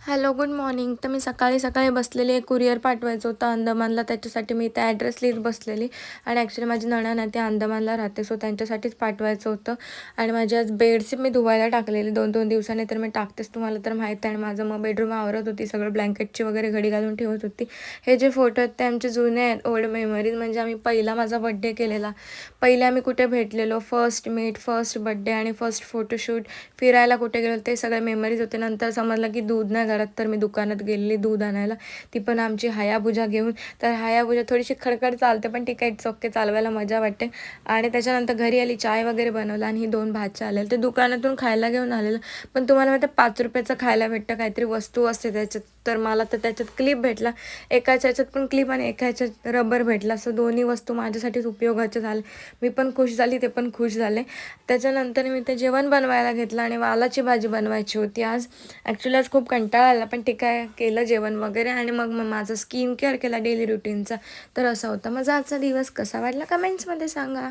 Hello, good morning. तर मी सकाळी सकाळी बसलेली, एक कुरिअर पाठवायचं होतं अंदमानला. त्याच्यासाठी मी त्या ॲड्रेस लिहित बसलेली आणि ॲक्च्युली माझी नणंद आहे, ती अंदमानला राहते, सो त्यांच्यासाठीच पाठवायचं होतं. आणि माझी आज बेडशीट मी धुवायला टाकलेली 2-2 दिवसांनी, तर मी टाकतेच, तुम्हाला तर माहीत आहे. आणि माझं मग बेडरूम आवरत होती, सगळं ब्लँकेटची वगैरे घडी घालून ठेवत होती. हे जे फोटो आहेत ते आमचे जुने आहेत, ओल्ड मेमरीज. म्हणजे आम्ही पहिला माझा बड्डे केलेला, पहिले आम्ही कुठे भेटलेलो, फर्स्ट मीट, फर्स्ट बड्डे आणि फर्स्ट फोटोशूट, फिरायला कुठे गेलो, ते सगळे मेमरीज होते. नंतर समजलं की दूध नाही घरात, तर मी दुकानात गेलेली दूध आणायला, ती पण आमची हायाबुजा घेऊन. तर हायाबुजा थोडीशी खडखड चालते, पण ती काही चोक्के चालवायला मजा वाटते. आणि त्याच्यानंतर घरी आली, चाय वगैरे बनवला आणि ही 2 भाच्या आलेल्या, ते दुकानातून खायला घेऊन आलेलं. पण तुम्हाला माहिती आहे 5 रुपयाचं खायला भेटतं, काहीतरी वस्तू असते त्याच्यात. तर मला तर त्याच्यात क्लिप भेटला, एकाच्या ह्याच्यात पण क्लिप आणि एका ह्याच्यात रबर भेटला. असं दोन्ही वस्तू माझ्यासाठीच उपयोगाच्या झाल्या. मी पण खुश झाली, ते पण खुश झाले. त्याच्यानंतर मी ते जेवण बनवायला घेतलं आणि वालाची भाजी बनवायची होती आज. ॲक्च्युली आज खूप कंटाळा आला, पण ठीक आहे, केलं जेवण वगैरे. आणि मग माझं स्किन केअर केला डेली रुटीनचा. तर असा होता माझा आजचा दिवस. कसा वाटला कमेंट्समध्ये सांगा.